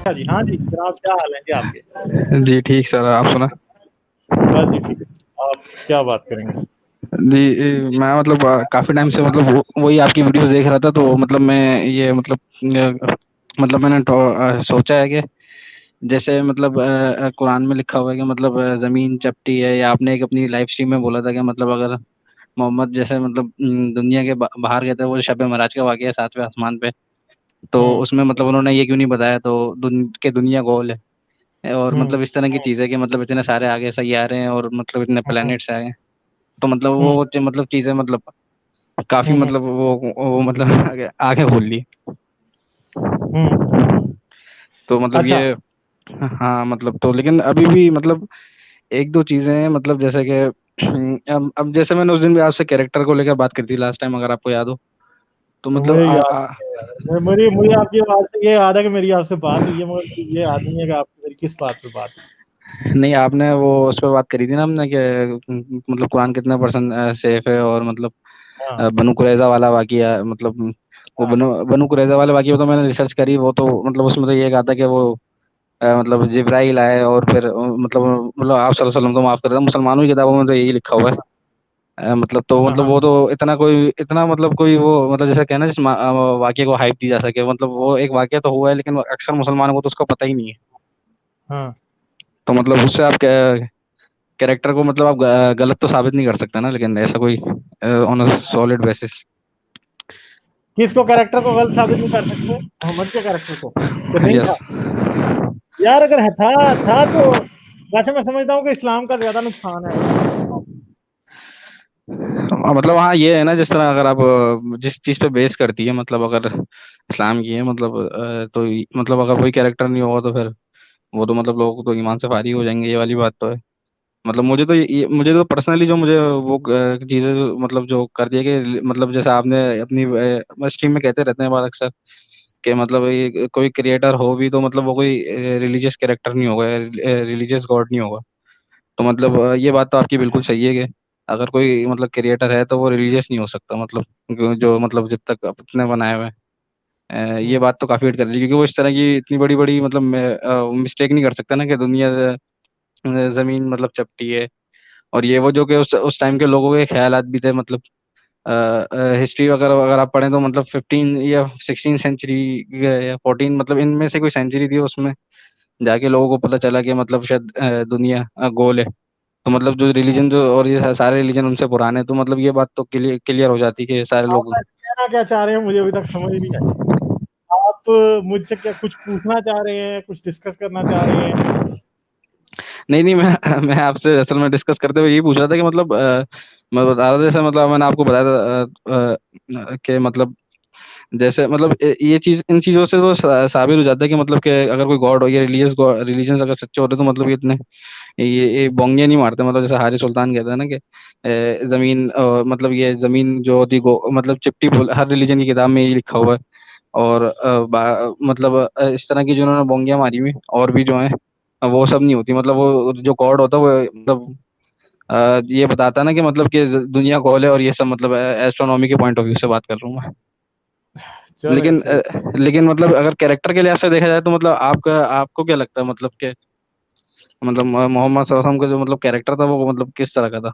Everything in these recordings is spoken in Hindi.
अच्छा जी, हाँ जी, जनाब क्या हाल है जी आपके? जी ठीक सर, आप सुना। बस जी ठीक है। आप क्या बात करेंगे? जी मैं मतलब काफी टाइम से मतलब वही आपकी वीडियोस देख रहा था, तो मतलब मैं ये मतलब मतलब मैंने सोचा है कि जैसे मतलब कुरान में लिखा हुआ है कि मतलब जमीन चपटी है, या आपने एक अपनी लाइव स्ट्रीम में बोला था कि मतलब अगर मोहम्मद जैसे मतलब दुनिया के बाहर गए थे, वो शब मेराज का वाकया है 7वें आसमान पे, तो हम्म। उसमें मतलब उन्होंने ये क्यों नहीं बताया, तो के दुनिया गोल है और हम्म। मतलब इस तरह की चीजें कि मतलब इतने सारे आगे सैयारे हैं और मतलब इतने हम्म। प्लैनेट्स आए हैं। तो मतलब हम्म। मतलब चीजें मतलब काफी हम्म। मतलब वो मतलब आगे आगे खोल ली। हम्म। तो मतलब अच्छा। ये, हाँ मतलब तो लेकिन अभी भी मतलब एक दो चीजें हैं मतलब जैसे कि अब जैसे मैंने उस दिन भी आपसे कैरेक्टर को लेकर बात करी थी लास्ट टाइम, अगर आपको याद हो। तो तो मतलब मुझे याद नहीं है यार, मुझे आपकी आवाज से ये याद है कि मेरी आपसे बात हुई है, मगर मुझे ये याद नहीं है कि आपकी मेरी किस बात पे बात हुई। नहीं, आपने वो उस पर बात करी थी ना हमने कि मतलब कुरान कितने परसेंट सेफ है, और मतलब हाँ। बनु कुरैजा वाला वाकया, मतलब वो हाँ। बनु कुरैजा वाले वाकया, तो मैंने रिसर्च करी, वो तो मतलब उसमें तो ये कहा था कि वो मतलब जिब्राइल आए और फिर मतलब आप सल्लल्लाहु अलैहि वसल्लम को माफ कर दें, मुसलमानों की किताबों में तो यही लिखा हुआ है। मतलब तो हाँ। मतलब हाँ। वो तो इतना मतलब कोई वो मतलब जैसे कहना जिस वाक्य को हाइप दी जा सके, मतलब वो एक वाक्य तो हुआ है, लेकिन अक्सर मुसलमानों को तो उसका पता ही नहीं है। हाँ। तो मतलब उससे आप कैरेक्टर को मतलब आप गलत तो साबित नहीं कर सकते ना, लेकिन ऐसा कोई ऑन अ सॉलिड बेसिस। किसको कैरेक्टर को गलत साबित नहीं कर सकते? मोहम्मद के कैरेक्टर को कि नहीं यस। था? यार अगर है था तो वैसे मैं समझता हूँ कि इस्लाम का ज्यादा नुकसान है उसमें। मतलब हाँ ये है ना, जिस तरह अगर आप जिस चीज पे बेस करती है, मतलब अगर इस्लाम की है मतलब तो मतलब अगर कोई कैरेक्टर नहीं होगा तो फिर वो तो मतलब लोग तो ईमान से फारिग हो जाएंगे, ये वाली बात तो है। मतलब मुझे तो पर्सनली जो मुझे वो चीजें मतलब जो कर दिया कि मतलब जैसे आपने अपनी स्ट्रीम में कहते रहते हैं बात अक्सर कि मतलब ये कोई क्रिएटर हो भी तो मतलब वो कोई रिलीजियस कैरेक्टर नहीं होगा, रिलीजियस गॉड नहीं होगा। तो मतलब ये बात तो आपकी बिल्कुल सही है कि अगर कोई मतलब क्रिएटर है तो वो रिलीजियस नहीं हो सकता, मतलब जो मतलब जब तक अपने बनाए हुए हैं। ये हम्म। बात तो काफी हिट कर रही है, क्योंकि वो इस तरह की इतनी बड़ी बड़ी मतलब मिस्टेक नहीं कर सकता ना कि दुनिया जमीन मतलब चपटी है। और ये वो जो कि उस टाइम के लोगों के ख्यालात भी थे, मतलब हिस्ट्री वगैरह अगर आप पढ़ें तो मतलब 15 या 16 सेंचुरी या 14, मतलब इनमें से कोई सेंचुरी थी, उसमें जाके लोगों को पता चला कि मतलब शायद दुनिया गोल है। तो मतलब जो रिलीजन जो और ये सारे रिलीजन उनसे पुराने हैं, तो मतलब ये बात तो क्लियर क्लियर हो जाती है कि सारे आप लोग। कहना क्या चाह रहे हैं मुझे अभी तक समझ नहीं आया। आप मुझसे क्या कुछ पूछना चाह रहे हैं, कुछ डिस्कस करना चाह रहे हैं? नहीं नहीं, मैं मैं आपसे असल में डिस्कस करते हुए यही पूछ रहा था कि मतलब मैं बता रहा था जैसे मतलब मैंने आपको बताया था कि मतलब जैसे मतलब ये चीज इन चीजों से तो साबित हो जाता है कि मतलब कि अगर कोई गॉड हो या रिलीजन अगर सच्चे होते तो मतलब ये इतने ये बोंगे नहीं मारते, मतलब जैसे हारी सुल्तान कहता है ना कि जमीन मतलब ये जमीन जो होती मतलब चिपटी बोल हर रिलीजन की किताब में ये लिखा हुआ है। और मतलब इस तरह की जो उन्होंने बोंगियां मारी हुई और भी जो है वो सब नहीं होती, मतलब वो जो गॉड होता है वो मतलब ये बताता है ना कि मतलब कि दुनिया गोल है, और ये सब मतलब एस्ट्रोनॉमी के पॉइंट ऑफ व्यू से बात कर रहा हूँ मैं। चलें लेकिन सही। लेकिन मतलब अगर कैरेक्टर के लिहाज से देखा जाए तो मतलब आपको क्या लगता है मतलब कि मतलब मोहम्मद सल्लल्लाहु अलैहि वसल्लम का जो मतलब कैरेक्टर था वो मतलब किस तरह का था।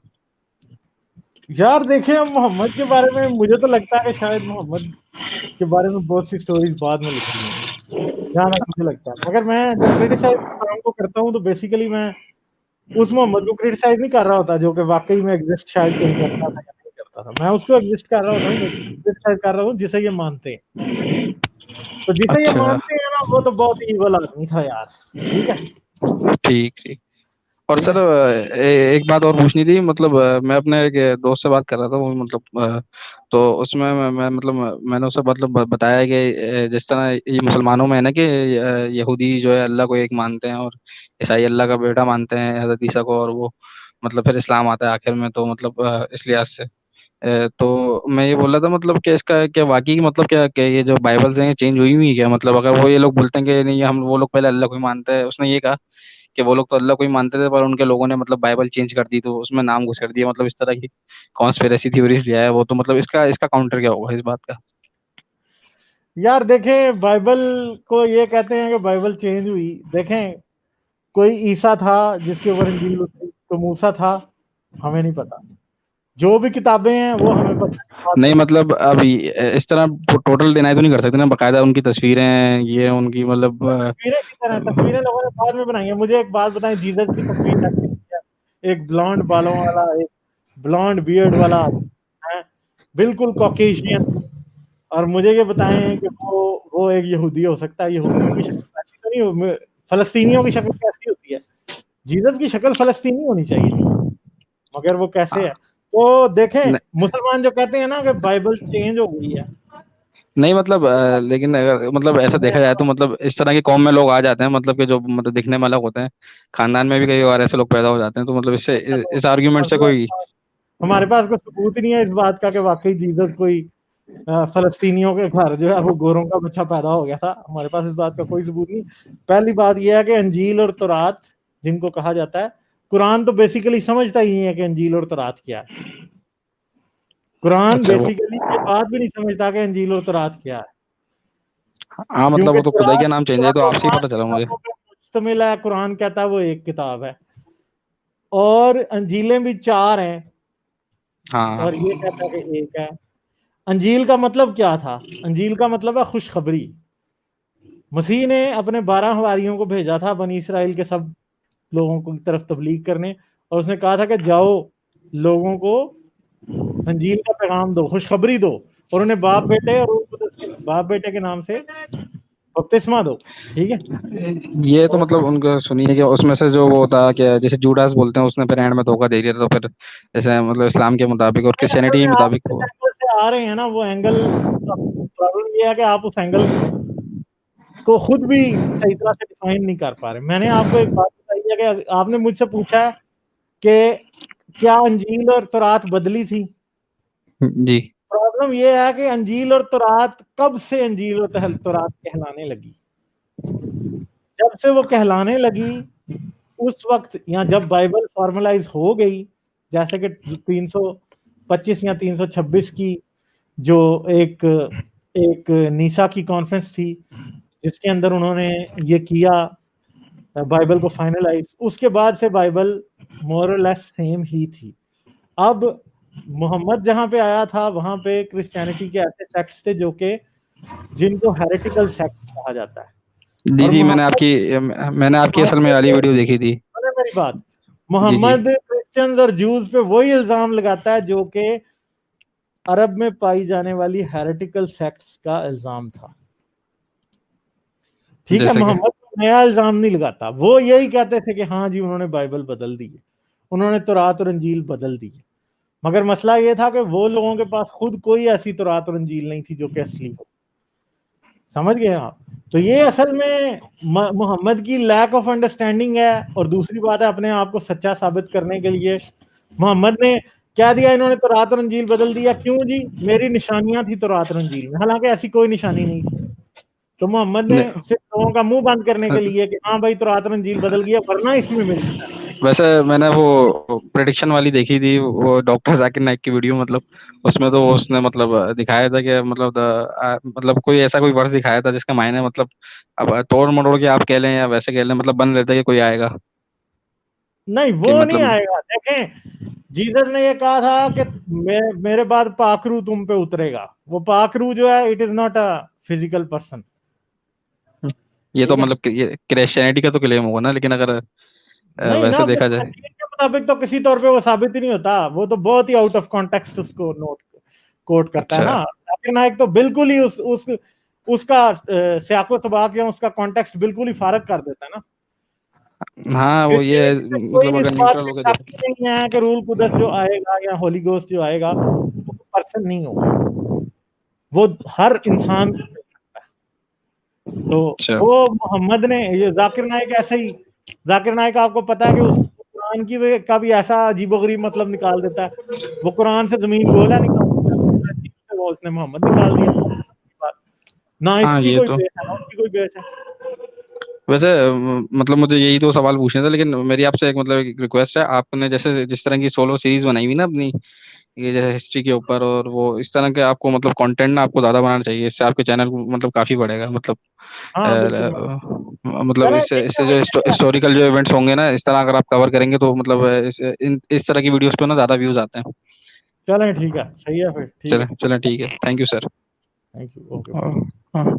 यार देखिए, अब मोहम्मद के बारे में मुझे तो लगता है कि शायद मोहम्मद के बारे में बहुत सी स्टोरीज बाद में लिखी हैं, जहाँ तक मुझे लगता है। मगर मैं जब क्रिटिसाइज काम को करता हूँ तो बेसिकली मैं उस मोहम्मद को क्रिटिसाइज नहीं कर रहा होता जो कि वाकई में एग्जिस्ट शायद कहीं करता था या नहीं करता था। मैं उसको एग्जिस्ट कर रहा होता हूँ, क्रिटिसाइज कर रहा हूँ जिसे ये मानते हैं। तो जिसे ये अच्छा। मानते हैं ना, वो तो बहुत ईवल आदमी था यार। ठीक है। ठीक ठीक। और ठीक सर है। एक बात और पूछनी थी, मतलब मैं अपने एक दोस्त से बात कर रहा था, वो मतलब तो उसमें मैं मतलब मैंने उसे मतलब बताया कि जिस तरह ये मुसलमानों में है ना कि यहूदी जो है अल्लाह को एक मानते हैं, और ईसाई अल्लाह का बेटा मानते हैं हजरत ईसा को, और वो मतलब फिर इस्लाम आता है आखिर में, तो मतलब इस लिहाज से तो मैं ये बोल रहा था मतलब कि इसका क्या वाकई मतलब क्या ये जो बाइबल्स हैं ये चेंज हुई हुई है क्या, मतलब अगर वो ये लोग बोलते हैं कि नहीं हम वो लोग पहले अल्लाह को ही मानते हैं, उसने ये कहा कि वो लोग तो अल्लाह को ही मानते थे पर उनके लोगों ने मतलब बाइबल चेंज कर दी तो उसमें नाम घुस कर दिया, मतलब इस तरह की कॉन्स्पिरेसी थ्योरीज लिया है वो, तो मतलब इसका इसका काउंटर क्या होगा इस बात का। यार देखें, बाइबल को ये कहते हैं कि बाइबल चेंज हुई। देखें, कोई ईसा था जिसके ऊपर इंजील उतरी, तो मूसा था, हमें नहीं पता। जो भी किताबें हैं वो हमें पता है बाद में। नहीं मतलब अभी इस तरह टोटल डिनाई तो नहीं कर सकते ना, बकायदा उनकी तस्वीरें ये उनकी मतलब वो तस्वीरें की तरह, तस्वीरें लोगों ने बाद में बनाई है। मुझे एक बात बताएं, जीसस की तस्वीर ऐसी होती है, एक ब्लॉन्ड बालों वाला, एक ब्लॉन्ड बियर्ड वाला है, बिल्कुल कॉकेशियन। और मुझे ये बताएं कि वो एक यहूदी हो सकता है? यहूदियों की शक्ल ऐसी तो नहीं फलस्तीनियों की शक्ल कैसी होती है? जीसस की शक्ल फलस्तीनी होनी चाहिए थी, मगर वो कैसे है? तो देखें, न, मुसलमान जो कहते हैं ना कि बाइबल चेंज हो गई है, नहीं मतलब लेकिन अगर मतलब ऐसा देखा जाए तो मतलब इस तरह की कौम में लोग आ जाते हैं मतलब कि जो मतलब दिखने में अलग होते हैं, खानदान में भी कई बार ऐसे लोग पैदा हो जाते हैं, तो मतलब इससे चलो, इस आर्ग्यूमेंट से अगर कोई। हमारे पास कोई सबूत ही नहीं है इस बात का कि वाकई जीसस कोई फलस्तीनियों के घर जो है वो गोरों का बच्चा पैदा हो गया था। हमारे पास इस बात का कोई सबूत नहीं। पहली बात यह है कि अंजील और तौरात जिनको कहा जाता है, कुरान तो बेसिकली समझता ही नहीं है कि अंजील और तौरात क्या है। कुरान अच्छा वो, बेसिकली ये बात भी नहीं समझता कि अंजील और तौरात क्या है। हाँ मतलब क्योंकि वो तो खुदा ही तौरात का नाम चेंज है, तो तौरात वो आपसे ही पांच पता चला मुझे। किताबों पे मुश्तमिल है, कुरान कहता है वो एक किताब है। और अंजीलें भी चार हैं, हाँ और ये कहता है कि एक है। अंजील का मतलब क्या था? अंजील का मतलब है खुशखबरी। मसीह ने अपने 12 हवारियों को भेजा था बनी इसराइल के सब लोगों की तरफ तबलीग करने, और उसने कहा था कि जाओ, लोगों को अंजील का पैगाम दो, खुशखबरी दो, और उन्हें बाप बेटे और रूह कुदस के बाप बेटे के नाम से बपतिस्मा दो। ठीक है। ये तो और मतलब उनको सुनिए कि उसमें से जो वो होता कि जैसे जूडास बोलते हैं, उसने फिर एंड में धोखा दे दिया था, तो फिर जैसे मतलब इस्लाम के मुताबिक और असल क्रिश्चियनिटी के में आप मुताबिक जिस वो। एंगल से आ रहे हैं ना, वो एंगल, प्रॉब्लम ये है कि आप उस एंगल को खुद भी सही तरह से डिफाइन नहीं कर पा रहे। मैंने आपको एक बात बताई है कि आपने मुझसे पूछा है कि क्या अंजील और तौरात बदली थी। जी। प्रॉब्लम ये है कि अंजील और तौरात कब से अंजील और तौरात कहलाने लगी? जब से वो कहलाने लगी, उस वक्त, या जब बाइबल फॉर्मलाइज हो गई, जैसे कि 325 या 326 की जो एक एक नीसा की कॉन्फ्रेंस थी, जिसके अंदर उन्होंने ये किया, बाइबल को फाइनलाइज, उसके बाद से बाइबल मोर और लेस सेम ही थी। अब मोहम्मद जहां पे आया था वहां पे क्रिश्चियनिटी के ऐसे सेक्ट्स थे जो कि जिनको हेरेटिकल सेक्ट कहा जाता है। जी और जी, मोहम्मद मैंने आपकी वहां असल में पे वाली वीडियो देखी थी। सुने मेरी बात, जी जी। मोहम्मद क्रिश्चियंस और जूस पे वही इल्जाम लगाता है जो कि अरब में पाई जाने वाली हेरेटिकल सेक्ट्स का इल्जाम था। ठीक है, जैसे कि। मोहम्मद को नया इल्जाम नहीं लगाता। वो यही कहते थे कि हाँ जी, उन्होंने बाइबल बदल दी है, उन्होंने तौरात और अंजील बदल दी है। मगर मसला ये था कि वो लोगों के पास खुद कोई ऐसी तौरात और अंजील नहीं थी जो कि असली हो। समझ गए आप? तो ये असल में मोहम्मद की लैक ऑफ अंडरस्टैंडिंग है। और दूसरी बात है, अपने आप को सच्चा साबित करने के लिए मोहम्मद ने क्या दिया, इन्होंने तौरात और अंजील बदल दिया। क्यों जी? मेरी निशानियां थी तौरात और अंजील में, हालांकि ऐसी कोई निशानी नहीं थी। तो मोहम्मद ने न- सिर्फ लोगों का मुंह बंद करने के लिए कि हाँ भाई तौरात और अंजील बदल गया, वरना इसमें मेरी निशानी। वैसे मैंने वो प्रिडिक्शन वाली देखी थी, वो डॉक्टर जाकिर नाइक की वीडियो, मतलब उसमें तो उसने मतलब दिखाया था कि मतलब मतलब कोई ऐसा कोई वर्ष दिखाया था जिसका मायने मतलब अब तोड़ मरोड़ के आप कह लें या वैसे कह लें, मतलब बन लेता है कि कोई आएगा नहीं, कि वो नहीं मतलब। आएगा। देखें, जीसस ने ये कहा था कि मेरे बाद पाखरू तुम पे उतरेगा। वो पाखरू जो है, it is not a physical person. ये तो ठीक है। मतलब कि ये क्रिश्चियनिटी का तो क्लेम होगा ना, लेकिन अगर नहीं ना, वैसे वो देखा जाए। अंजील के मुताबिक तो किसी तौर पे वो साबित ही नहीं होता। वो तो बहुत ही आउट ऑफ कॉन्टेक्स्ट उसको नोट कोट करता है अच्छा। ना। जाकिर नाइक तो बिल्कुल ही उस उसका सियाको सबाक या उसका कॉन्टेक्स्ट बिल्कुल ही फारग कर देता है ना। हाँ वो ये है, क्रिश्चियनिटी में कोई मतलब इस अगर बात न्यूट्रल में होकर शक देखा। ही नहीं है कि रूल कुदस जो आएगा या होली गोस्ट जो आएगा वो पर्सन नहीं होगा, वो हर इंसान को मिल सकता है। तो अच्छा। वो मोहम्मद ने, ये जाकिर नाइक ऐसे ही, जाकिर नाइक आपको पता है कि उस कुरान की का भी ऐसा अजीबोगरीब मतलब निकाल देता है। वो कुरान से जमीन गोल है निकाल देता है, वो उसने मोहम्मद निकाल दिया। ना हाँ इसकी ये कोई तो। बेस है ना उसकी कोई बेस है। वैसे मतलब मुझे यही दो सवाल पूछने थे, लेकिन मेरी आपसे एक मतलब एक रिक्वेस्ट है, आपने जैसे जिस तरह की सोलो सीरीज बनाई हुई ना अपनी, ये जैसे हिस्ट्री के ऊपर, और वो इस तरह के आपको मतलब कंटेंट ना आपको ज्यादा बनाना चाहिए, इससे आपके चैनल मतलब काफी बढ़ेगा, मतलब हाँ बिल्कुल भाई। मतलब चलो इससे देखते इससे हैं जो भाई, ठीक है। हिस्टोरिकल जो इवेंट्स होंगे ना, इस तरह अगर आप कवर करेंगे तो मतलब इस तरह की वीडियोस पे ना ज्यादा व्यूज आते हैं। चलें ठीक है, सही है फिर, ठीक चलें है। चलें ठीक है, thank you sir. Thank you, okay. हाँ। हाँ।